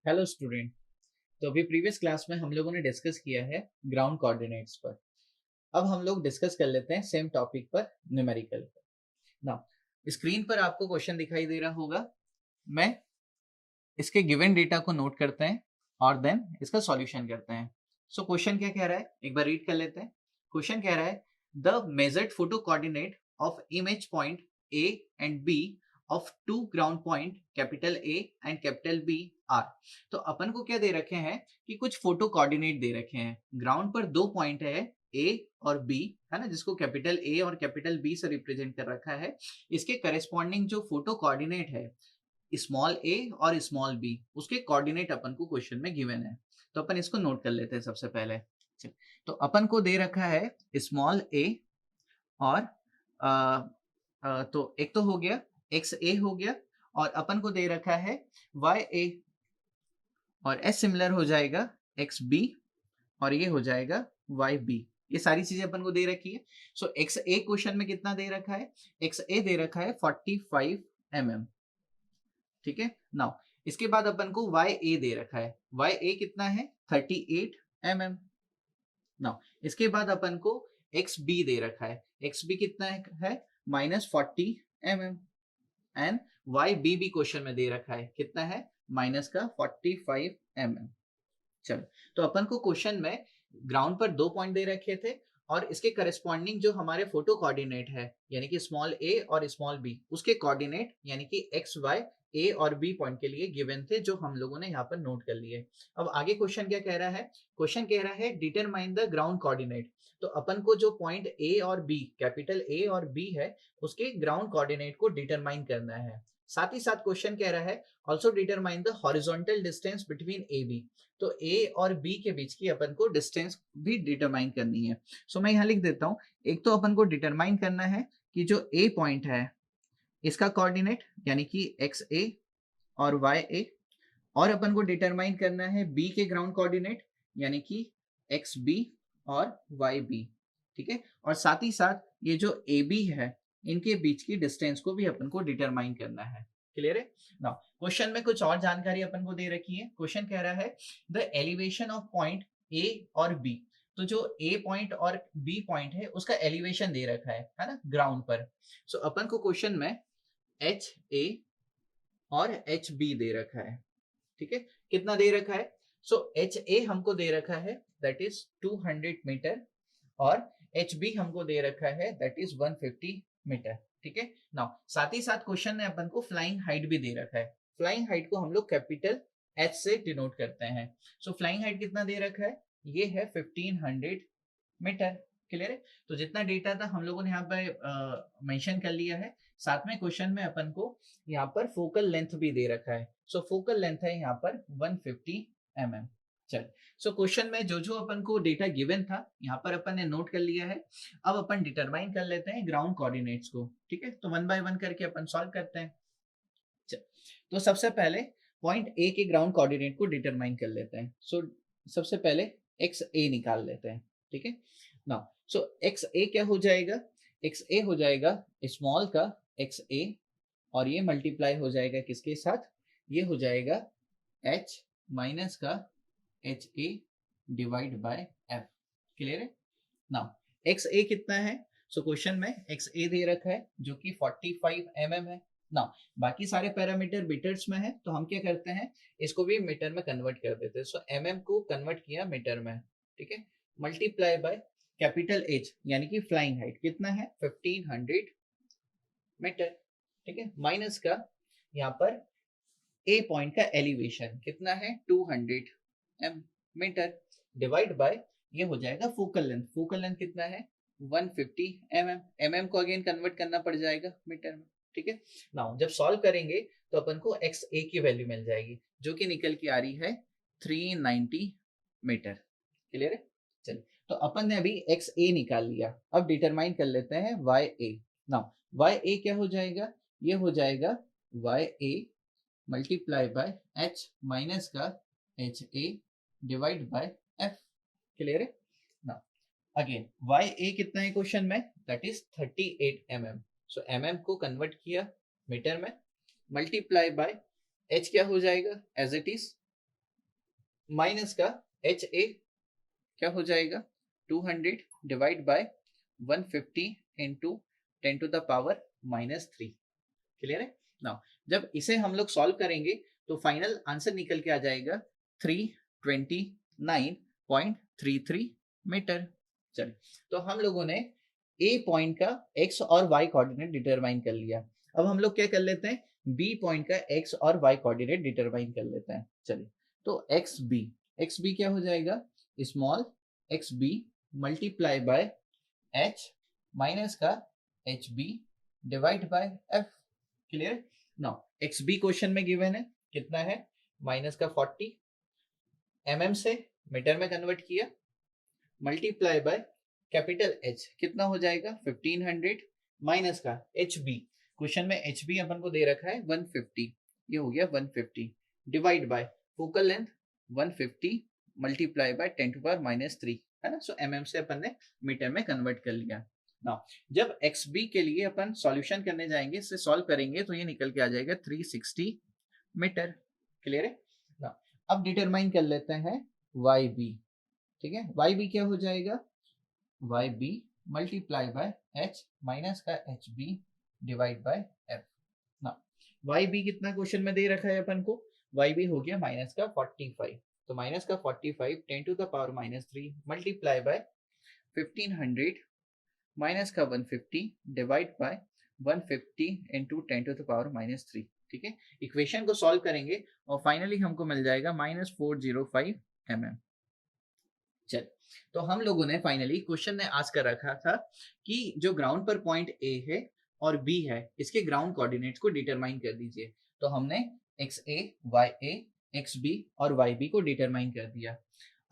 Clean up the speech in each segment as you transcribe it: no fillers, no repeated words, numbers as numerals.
Hello student. तो अभी previous class में हम लोगों ने डिस्कस किया है ग्राउंड कोऑर्डिनेट्स पर। अब हम लोग डिस्कस कर लेते हैं सेम टॉपिक पर, न्यूमेरिकल पर। नाउ स्क्रीन पर आपको क्वेश्चन दिखाई दे रहा होगा। मैं इसके गिवन डेटा को नोट करते हैं और देन इसका सॉल्यूशन करते हैं। सो क्वेश्चन क्या कह रहा है, एक बार रीड कर लेते हैं। क्वेश्चन कह रहा है the measured photo coordinate of image point A and B of two ground point capital A and capital B are. तो अपन को क्या दे रखे हैं कि कुछ फोटो कोऑर्डिनेट दे रखे हैं। ग्राउंड पर दो पॉइंट है ए और बी, है ना, जिसको कैपिटल ए और कैपिटल बी से रिप्रेजेंट कर रखा है। इसके करेस्पॉन्डिंग जो फोटो कोऑर्डिनेट है स्मॉल ए और स्मॉल बी, उसके कोऑर्डिनेट अपन को क्वेश्चन में गिवन है। तो अपन इसको नोट कर लेते हैं सबसे पहले। तो अपन को दे रखा है स्मॉल ए और तो एक तो हो गया एक्स ए हो गया, और अपन को दे रखा है वाई ए, और एस सिमिलर हो जाएगा एक्स बी, और ये हो जाएगा वाई बी। ये सारी चीजें अपन को दे रखी है। सो एक्स ए क्वेश्चन में कितना दे रखा है, एक्स ए दे रखा है 45 mm। ठीक है। नाउ इसके बाद अपन को वाई ए दे रखा है, वाई ए कितना है 38 mm। नाउ इसके बाद अपन को एक्स बी दे रखा है, एक्स बी कितना है -40 mm। एंड वाई बी भी क्वेश्चन में दे रखा है, कितना है माइनस का 45 mm। चलो, तो अपन को क्वेश्चन में ग्राउंड पर दो पॉइंट दे रखे थे और इसके करस्पॉन्डिंग जो हमारे फोटो कोऑर्डिनेट है यानी कि स्मॉल ए और स्मॉल बी, उसके कोऑर्डिनेट यानी कि एक्स वाई ए और बी पॉइंट के लिए गिवन थे, जो हम लोगों ने यहाँ पर नोट कर लिए। अब आगे क्वेश्चन क्या कह रहा है, क्वेश्चन कह रहा है डिटरमाइन द ग्राउंड कोऑर्डिनेट। तो अपन को जो पॉइंट ए और बी, कैपिटल ए और बी है, उसके ग्राउंड कोऑर्डिनेट को डिटरमाइन करना है। साथ ही साथ क्वेश्चन कह रहा है also determine the horizontal distance between A B. तो ए और बी के बीच की अपन को डिस्टेंस भी डिटरमाइन करनी है। सो मैं यहाँ लिख देता हूँ, एक तो अपन को डिटरमाइन करना है कि जो ए पॉइंट है इसका कोऑर्डिनेट यानी कि एक्स ए और वाई ए, और अपन को डिटरमाइन करना है बी के ग्राउंड कोऑर्डिनेट यानी कि एक्स बी और वाई बी। ठीक है, और साथ ही साथ ये जो ए बी है इनके बीच की डिस्टेंस को भी अपन को डिटरमाइन करना है। क्लियर है। नाउ क्वेश्चन में कुछ और जानकारी अपन को दे रखी है। क्वेश्चन कह रहा है the elevation of point A और बी। तो जो ए पॉइंट और बी पॉइंट है उसका एलिवेशन दे रखा है ना, ग्राउंड पर। सो अपन को क्वेश्चन में एच ए और एच बी दे रखा है। ठीक है, कितना दे रखा है, सो एच ए हमको दे रखा है दैट इज 200 मीटर, और एच बी हमको दे रखा है दैट इज 150 मीटर। ठीक है। नाउ साथ ही साथ क्वेश्चन ने अपन को फ्लाइंग हाइट भी दे रखा है। फ्लाइंग हाइट को हम लोग कैपिटल एच से डिनोट करते हैं। सो फ्लाइंग हाइट कितना दे रखा है, ये है 1500 मीटर। क्लियर है। तो जितना डेटा था हम लोगों ने यहाँ पे मेंशन कर लिया है। साथ में क्वेश्चन में अपन को यहाँ पर फोकल लेंथ भी दे रखा है। सो फोकल लेंथ है यहाँ पर 150 mm। चल, सो क्वेश्चन में जो जो अपन को डेटा गिवन था यहाँ पर अपन ने नोट कर लिया है। अब अपन डिटरमाइन कर लेते हैं ग्राउंड कोऑर्डिनेट्स को। ठीक है, तो वन बाय वन करके अपन सॉल्व करते हैं। चल, तो सबसे पहले पॉइंट ए के ग्राउंड कोऑर्डिनेट को डिटरमाइन कर लेते हैं। सो सबसे पहले एक्स ए निकाल लेते हैं। ठीक है। नाउ सो एक्स ए क्या हो जाएगा, एक्स ए हो जाएगा स्मॉल का एक्स ए, और ये मल्टीप्लाई हो जाएगा किसके साथ, ये हो जाएगा h माइनस का H A divide by F. Clear है। नाउ एक्स ए कितना है, सो क्वेश्चन में एक्स ए दे रखा है जो कि 45 mm है। नाउ बाकी सारे पैरामीटर मीटर्स में है, तो हम क्या करते हैं इसको भी मीटर में कन्वर्ट कर देते हैं। सो mm को कन्वर्ट किया मीटर में। ठीक है, मल्टीप्लाई बाय कैपिटल एच यानी कि फ्लाइंग हाइट कितना है 1500 मीटर। ठीक है, माइनस का यहाँ पर ए पॉइंट का एलिवेशन कितना है 200 मीटर, डिवाइड बाय ये हो जाएगा फोकल लेंथ। फोकल लेंथ कितना है 150 mm को अगेन कन्वर्ट करना पड़ जाएगा मीटर में। ठीक है। नाउ जब सॉल्व करेंगे तो अपन को एक्स ए की वैल्यू मिल जाएगी जो कि निकल के आ रही है 390 मीटर। क्लियर है। चलिए, तो अपन ने अभी एक्स ए निकाल लिया। अब डिटरमाइन कर लेते हैं Y A. Now Y A क्या हो जाएगा, ये हो जाएगा Y A multiply by H minus का H A divide by F. Clear है। नाउ अगेन वाई ए कितना है क्वेश्चन में, that is 38 mm। So mm को कन्वर्ट किया मीटर में, मल्टीप्लाई बाय एच क्या हो जाएगा एज इट इज माइनस का एच ए क्या हो जाएगा 200 divide by 150 into 10 to the power -3। Clear है ना। जब इसे हम लोग सॉल्व करेंगे तो फाइनल आंसर निकल के आ जाएगा 329.33 मीटर। चलिए, तो हम लोगों ने ए पॉइंट का एक्स और वाई कोऑर्डिनेट डिटरमाइन कर लिया। अब हम लोग क्या कर लेते हैं, बी पॉइंट का एक्स और वाई कोऑर्डिनेट डिटरमाइन कर लेते हैं। चलिए, तो एक्स बी क्या हो जाएगा, small X B multiply by H minus का H B divide by F. Clear. Now X B question में गिवन है, कितना है, माइनस का 40 से मीटर में कन्वर्ट किया, मल्टीप्लाई बाय कैपिटल एच कितना हो जाएगा 1500 माइनस का एच बी, क्वेश्चन में एच बी अपन को दे रखा है 150, ये हो गया 150 divide by focal length 150 multiply by 10 to power -3 है ना। सो से अपन ने मीटर में कन्वर्ट कर लिया। नाउ जब एक्स बी के लिए अपन सॉल्यूशन करने जाएंगे, इसे सॉल्व करेंगे तो ये निकल के आ जाएगा 360 मीटर। क्लियर है ना। अब डिटरमाइन कर लेते हैं वाई बी। ठीक है, वाई बी क्या हो जाएगा, Y B multiply by H minus का H B divide by F ना। वाई बी कितना क्वेश्चन में दे रखा है अपन को, वाई बी हो गया माइनस का 45, तो माइनस का 45 10 to the power -3 multiply by 1500 minus का 150 divide by 150 into 10 to the power -3। ठीक है, इक्वेशन को सॉल्व करेंगे और फाइनली हमको मिल जाएगा -405 mm। चल, तो हम लोगों ने फाइनली क्वेश्चन ने आज कर रखा था कि जो ग्राउंड पर पॉइंट ए है और बी है, इसके ग्राउंड कोऑर्डिनेट्स को डिटरमाइन कर दीजिए। तो हमने एक्स ए, एक्स बी और वाई बी को डिटरमाइन कर दिया।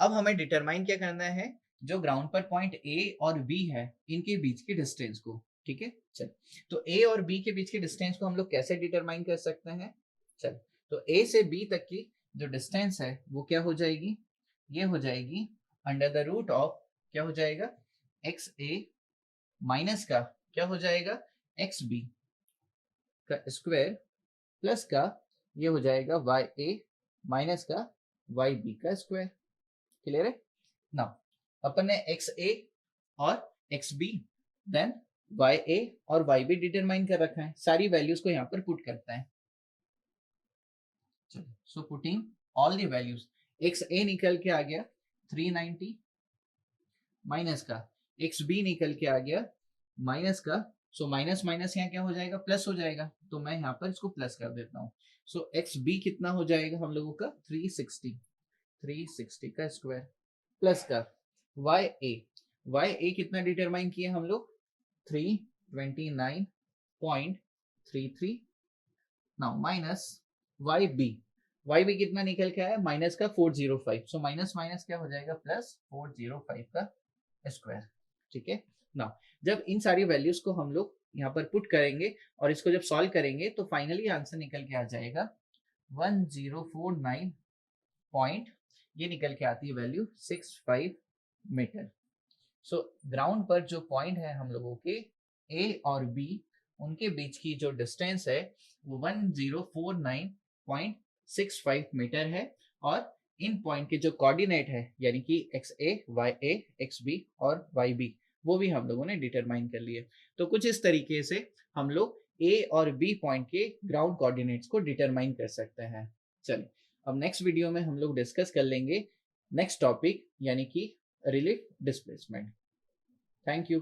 अब हमें डिटरमाइन क्या करना है, जो ग्राउंड पर पॉइंट ए और बी है इनके बीच की डिस्टेंस को। ठीक है, चल, तो ए और बी के बीच की डिस्टेंस को हम लोग कैसे डिटरमाइन कर सकते हैं। चल, तो ए से बी तक की जो डिस्टेंस है वो क्या हो जाएगी, ये हो जाएगी अंडर द रूट ऑफ, क्या हो जाएगा, एक्स ए माइनस का क्या हो जाएगा एक्स बी का स्क्वायर प्लस का ये हो जाएगा वाई ए माइनस का वाई बी का स्क्वायर। क्लियर है ना। अपन ने एक्स ए और एक्स बी देन वाई ए और वाई बी डिटरमाइन कर रखा है, सारी वैल्यूज को यहाँ पर पुट करता है। चलो, so putting all the values, X A निकल के आ गया 390 माइनस का एक्स बी निकल के आ गया माइनस का, सो माइनस माइनस यहाँ क्या हो जाएगा, प्लस हो जाएगा, तो मैं यहाँ पर इसको प्लस कर देता हूँ। सो एक्स बी कितना हो जाएगा हम लोगों का 360 का स्क्वायर प्लस का वाई ए कितना डिटरमाइन किया हम लोग 329.33 नाउ माइनस वाई बी कितना निकल के आया माइनस का 405, सो माइनस माइनस क्या हो जाएगा प्लस 405 का स्क्वायर। ठीक है ना। जब इन सारी वैल्यूज को हम लोग यहाँ पर पुट करेंगे और इसको जब सॉल्व करेंगे तो फाइनली आंसर निकल के आ जाएगा 1049 पॉइंट, ये निकल के आती है वैल्यू 65 मीटर। सो ग्राउंड पर जो पॉइंट है हम लोगों के ए और बी, उनके बीच की जो डिस्टेंस है वो 1049.65 मीटर है, और इन पॉइंट के जो कोऑर्डिनेट है यानी कि एक्स ए, एक्स बी और वाई बी, वो भी हम लोगों ने डिटरमाइन कर लिए। तो कुछ इस तरीके से हम लोग ए और बी पॉइंट के ग्राउंड कोऑर्डिनेट्स को डिटरमाइन कर सकते हैं। चलिए, अब नेक्स्ट वीडियो में हम लोग डिस्कस कर लेंगे नेक्स्ट टॉपिक यानी कि रिलीफ डिस्प्लेसमेंट। Thank you.